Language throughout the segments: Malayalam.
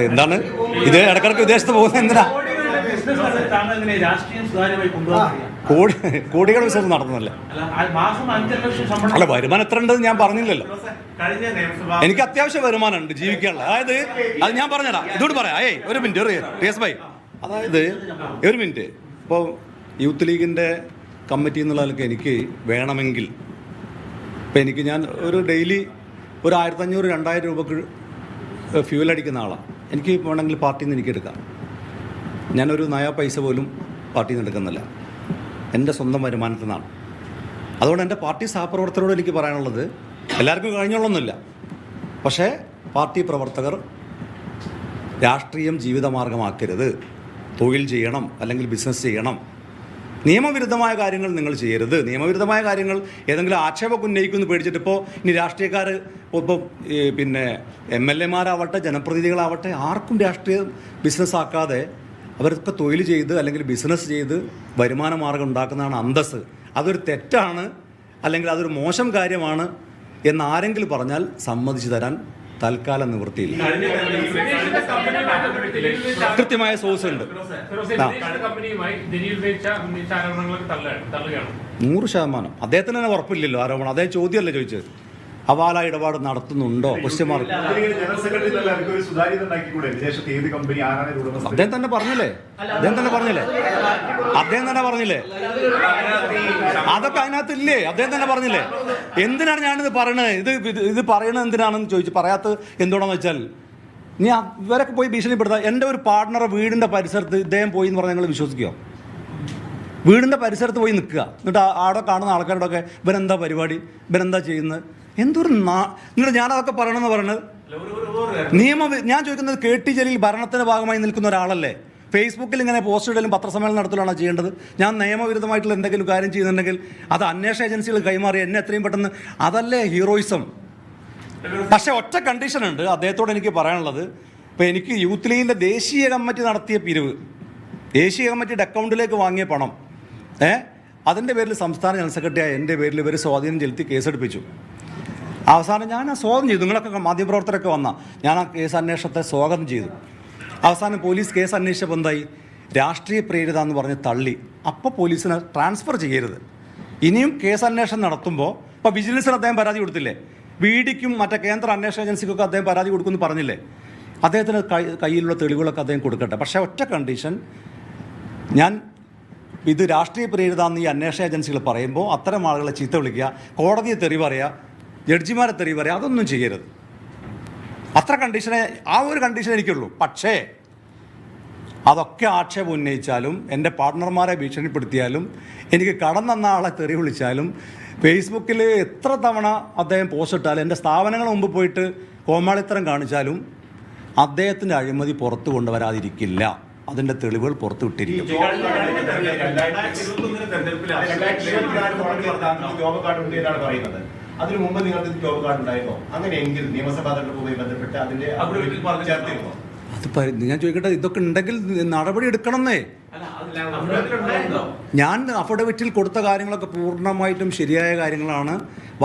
എന്താണ് ഇത് ഇടക്കിടക്ക് വിദേശത്ത് പോകുന്നത് എന്തിനാ? കോടികൾ ബിസിനസ് നടത്തുന്നല്ലേ? അല്ല, വരുമാനം എത്ര ഉണ്ടെന്ന് ഞാൻ പറഞ്ഞില്ലല്ലോ. എനിക്ക് അത്യാവശ്യം വരുമാനമുണ്ട് ജീവിക്കാനുള്ള. അതായത് അത് ഞാൻ പറഞ്ഞുതരാം, ഇതോട് പറയാം. ഒരു മിനിറ്റ് ബൈ. അതായത് ഒരു മിനിറ്റ്, ഇപ്പോൾ യൂത്ത് ലീഗിൻ്റെ കമ്മിറ്റി എന്നുള്ളതൊക്കെ എനിക്ക് വേണമെങ്കിൽ ഇപ്പം ഞാൻ ഒരു ഡെയിലി ഒരു 1500-2000 രൂപക്ക് ഫ്യൂൽ അടിക്കുന്ന ആളാണ്. എനിക്ക് വേണമെങ്കിൽ പാർട്ടിയിൽ നിന്ന് എനിക്ക് എടുക്കാം. ഞാനൊരു നയാ പൈസ പോലും പാർട്ടിയിൽ നിന്ന് എടുക്കുന്നില്ല, എൻ്റെ സ്വന്തം വരുമാനത്തിൽ നിന്നാണ്. അതുകൊണ്ട് എൻ്റെ പാർട്ടി സഹപ്രവർത്തകരോട് എനിക്ക് പറയാനുള്ളത്, എല്ലാവർക്കും കഴിഞ്ഞോളൊന്നുമില്ല, പക്ഷേ പാർട്ടി പ്രവർത്തകർ രാഷ്ട്രീയം ജീവിതമാർഗമാക്കരുത്. തൊഴിൽ ചെയ്യണം, അല്ലെങ്കിൽ ബിസിനസ് ചെയ്യണം. നിയമവിരുദ്ധമായ കാര്യങ്ങൾ നിങ്ങൾ ചെയ്യരുത്. നിയമവിരുദ്ധമായ കാര്യങ്ങൾ ഏതെങ്കിലും ആക്ഷേപമൊക്കെ ഉന്നയിക്കുമെന്ന് പേടിച്ചിട്ട് ഇപ്പോൾ ഇനി രാഷ്ട്രീയക്കാർ ഇപ്പോൾ MLA-മാരാവട്ടെ ജനപ്രതിനിധികളാവട്ടെ ആർക്കും രാഷ്ട്രീയം ബിസിനസ്സാക്കാതെ അവർക്ക് തൊഴിൽ ചെയ്ത് അല്ലെങ്കിൽ ബിസിനസ് ചെയ്ത് വരുമാന മാർഗം ഉണ്ടാക്കുന്നതാണ് അന്തസ്സ്. അതൊരു തെറ്റാണ്, അല്ലെങ്കിൽ അതൊരു മോശം കാര്യമാണ് എന്നാരെങ്കിലും പറഞ്ഞാൽ സമ്മതിച്ചു തരാൻ തൽക്കാലം നിവൃത്തിയില്ല. കൃത്യമായ സോഴ്സ് ഉണ്ട്. 100%. അദ്ദേഹത്തിന് തന്നെ ഉറപ്പില്ലല്ലോ ആരോപണം. അദ്ദേഹം ചോദ്യമല്ലേ ചോദിച്ചത്, ഹവാല ഇടപാട് നടത്തുന്നുണ്ടോ? Question mark. അദ്ദേഹം തന്നെ പറഞ്ഞില്ലേ അതൊക്കെ അതിനകത്തില്ലേ? അദ്ദേഹം തന്നെ പറഞ്ഞില്ലേ. എന്തിനാണ് ഞാനിത് പറയണത്? ഇത് പറയണത് എന്തിനാണെന്ന് ചോദിച്ചു. പറയാത്തത് എന്തുകൊണ്ടാന്ന് വെച്ചാൽ, ഞാൻ ഇവരൊക്കെ പോയി ഭീഷണിപ്പെടുത്താം. എൻ്റെ ഒരു പാർട്ട്ണറെ വീടിൻ്റെ പരിസരത്ത് ഇദ്ദേഹം പോയി എന്ന് പറഞ്ഞാൽ നിങ്ങൾ വിശ്വസിക്കുമോ? വീടിൻ്റെ പരിസരത്ത് പോയി നിൽക്കുക, എന്നിട്ട് അവിടെ കാണുന്ന ആൾക്കാരോടൊക്കെ ഇവരെന്താ പരിപാടി, ഇവരെന്താ ചെയ്യുന്നത്, എന്തൊരു എന്നിട്ട് ഞാനതൊക്കെ പറയണമെന്ന് പറയുന്നത്. ഞാൻ ചോദിക്കുന്നത്, KT ജലീൽ ഭരണത്തിൻ്റെ ഭാഗമായി നിൽക്കുന്ന ഒരാളല്ലേ? ഫേസ്ബുക്കിൽ ഇങ്ങനെ പോസ്റ്റ് ഇടലും പത്രസമ്മേളനം നടത്തലാണോ ചെയ്യേണ്ടത്? ഞാൻ നിയമവിരുദ്ധമായിട്ടുള്ള എന്തെങ്കിലും കാര്യം ചെയ്യുന്നുണ്ടെങ്കിൽ അത് അന്വേഷണ ഏജൻസികൾ കൈമാറി എന്നെ എത്രയും പെട്ടെന്ന്, അതല്ലേ ഹീറോയിസം. പക്ഷേ ഒറ്റ കണ്ടീഷനുണ്ട് അദ്ദേഹത്തോട് എനിക്ക് പറയാനുള്ളത്. ഇപ്പോൾ എനിക്ക് യൂത്ത് ലീഗിൻ്റെ ദേശീയ കമ്മിറ്റി നടത്തിയ പിരിവ്, ദേശീയ കമ്മിറ്റിയുടെ അക്കൗണ്ടിലേക്ക് വാങ്ങിയ പണം, അതിൻ്റെ പേരിൽ സംസ്ഥാന ജനറൽ സെക്രട്ടറിയായ എൻ്റെ പേരിൽ ഇവർ സ്വാധീനം ചെലുത്തി കേസെടുപ്പിച്ചു. അവസാനം ഞാൻ സ്വാഗതം ചെയ്തു. നിങ്ങളൊക്കെ മാധ്യമപ്രവർത്തകരൊക്കെ വന്നാൽ ഞാൻ ആ കേസ് അന്വേഷണത്തെ സ്വാഗതം ചെയ്തു. അവസാനം പോലീസ് കേസ് അന്വേഷിച്ചപ്പോൾ എന്തായി? രാഷ്ട്രീയ പ്രേരിത എന്ന് പറഞ്ഞ് തള്ളി. അപ്പോൾ പോലീസിനെ ട്രാൻസ്ഫർ ചെയ്യരുത്. ഇനിയും കേസ് അന്വേഷണം നടത്തുമ്പോൾ, ഇപ്പോൾ വിജിലൻസിന് അദ്ദേഹം പരാതി കൊടുത്തില്ലേ, VD-ക്കും മറ്റേ കേന്ദ്ര അന്വേഷണ ഏജൻസിക്കൊക്കെ അദ്ദേഹം പരാതി കൊടുക്കുമെന്ന് പറഞ്ഞില്ലേ, അദ്ദേഹത്തിന് കയ്യിലുള്ള തെളിവുകളൊക്കെ അദ്ദേഹം കൊടുക്കട്ടെ. പക്ഷേ ഒറ്റ കണ്ടീഷൻ, ഞാൻ ഇത് രാഷ്ട്രീയ പ്രേരിതാന്ന് ഈ അന്വേഷണ ഏജൻസികൾ പറയുമ്പോൾ അത്തരം ആളുകളെ ചീത്ത വിളിക്കുക, കോടതിയെ തെറി പറയുക, ജഡ്ജിമാരെ തെറി പറയുക, അതൊന്നും ചെയ്യരുത്. അത്ര കണ്ടീഷനെ, ആ ഒരു കണ്ടീഷൻ എനിക്കുള്ളൂ. പക്ഷേ അതൊക്കെ ആക്ഷേപം ഉന്നയിച്ചാലും, എൻ്റെ പാർട്ട്ണർമാരെ ഭീഷണിപ്പെടുത്തിയാലും, എനിക്ക് കടം തന്ന ആളെ തെറി വിളിച്ചാലും, ഫേസ്ബുക്കിൽ എത്ര തവണ അദ്ദേഹം പോസ്റ്റ് ഇട്ടാലും, എൻ്റെ സ്ഥാപനങ്ങൾ മുമ്പ് പോയിട്ട് കോമാളിത്തരം കാണിച്ചാലും അദ്ദേഹത്തിൻ്റെ അഴിമതി പുറത്തു കൊണ്ടുവരാതിരിക്കില്ല. അതിൻ്റെ തെളിവുകൾ പുറത്തു വിട്ടിരിക്കും. അതിനു മുമ്പ് നിങ്ങൾക്ക് ജോബ് കാർഡ് ഉണ്ടായിരുന്നോ? അങ്ങനെയെങ്കിൽ നിയമസഭാ തെരഞ്ഞെടുപ്പുമായി ബന്ധപ്പെട്ട് അതിന്റെ അത് ഞാൻ ചോദിക്കട്ടെ, ഇതൊക്കെ ഉണ്ടെങ്കിൽ നടപടി എടുക്കണമെന്നേ. ഞാൻ അഫിഡവിറ്റിൽ കൊടുത്ത കാര്യങ്ങളൊക്കെ പൂർണ്ണമായിട്ടും ശരിയായ കാര്യങ്ങളാണ്.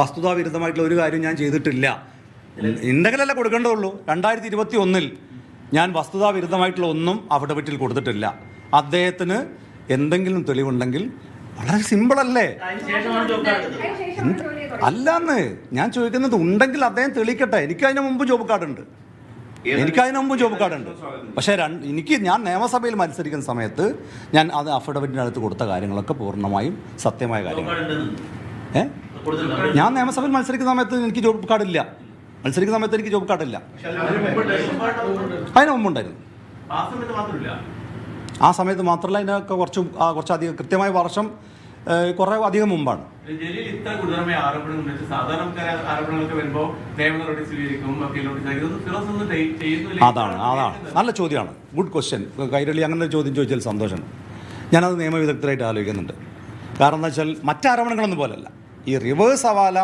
വസ്തുതാവിരുദ്ധമായിട്ടുള്ള ഒരു കാര്യം ഞാൻ ചെയ്തിട്ടില്ല. ഉണ്ടെങ്കിലല്ല കൊടുക്കേണ്ടതുള്ളൂ. 2021 ഞാൻ വസ്തുതാവിരുദ്ധമായിട്ടുള്ള ഒന്നും അഫിഡവിറ്റിൽ കൊടുത്തിട്ടില്ല. അദ്ദേഹത്തിന് എന്തെങ്കിലും തെളിവുണ്ടെങ്കിൽ വളരെ സിമ്പിളല്ലേ? അല്ലാന്ന് ഞാൻ ചോദിക്കുന്നത്, ഉണ്ടെങ്കിൽ അദ്ദേഹം തെളിയിക്കട്ടെ. എനിക്കതിന് മുമ്പ് ജോബ് കാർഡുണ്ട്. പക്ഷേ ഞാൻ നിയമസഭയിൽ മത്സരിക്കുന്ന സമയത്ത് ഞാൻ അത് അഫിഡവിറ്റിനകത്ത് കൊടുത്ത കാര്യങ്ങളൊക്കെ പൂർണ്ണമായും സത്യമായ കാര്യങ്ങൾ. ഞാൻ നിയമസഭയിൽ മത്സരിക്കുന്ന സമയത്ത് എനിക്ക് ജോബ് കാർഡില്ല. എനിക്ക് ജോബ് കാർഡില്ല. അതിന് മുമ്പുണ്ടായിരുന്നു. ആ സമയത്ത് മാത്രമല്ല, ഇതിനൊക്കെ കുറച്ചധികം കൃത്യമായ വർഷം കുറെ അധികം മുമ്പാണ്. അതാണ് നല്ല ചോദ്യമാണ്. Good question. കൈരളി അങ്ങനെ ഒരു ചോദ്യം ചോദിച്ചാൽ സന്തോഷം. ഞാനത് നിയമവിദഗ്ധരായിട്ട് ആലോചിക്കുന്നുണ്ട്. കാരണം എന്താ വെച്ചാൽ മറ്റാരോപണങ്ങളൊന്നും പോലല്ല. ഈ റിവേഴ്സ് ഹവാല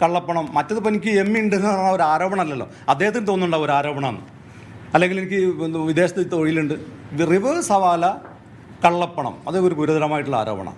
കള്ളപ്പണം, മറ്റതിപ്പോൾ എനിക്ക് ഉണ്ടെന്ന് പറഞ്ഞ ഒരു ആരോപണമല്ലല്ലോ. അദ്ദേഹത്തിന് തോന്നുന്നുണ്ടാവും ഒരു ആരോപണമാണ്, അല്ലെങ്കിൽ എനിക്ക് വിദേശത്ത് തൊഴിലുണ്ട്. റിവേഴ്സ് ഹവാല കള്ളപ്പണം അത് ഒരു ഗുരുതരമായിട്ടുള്ള ആരോപണം.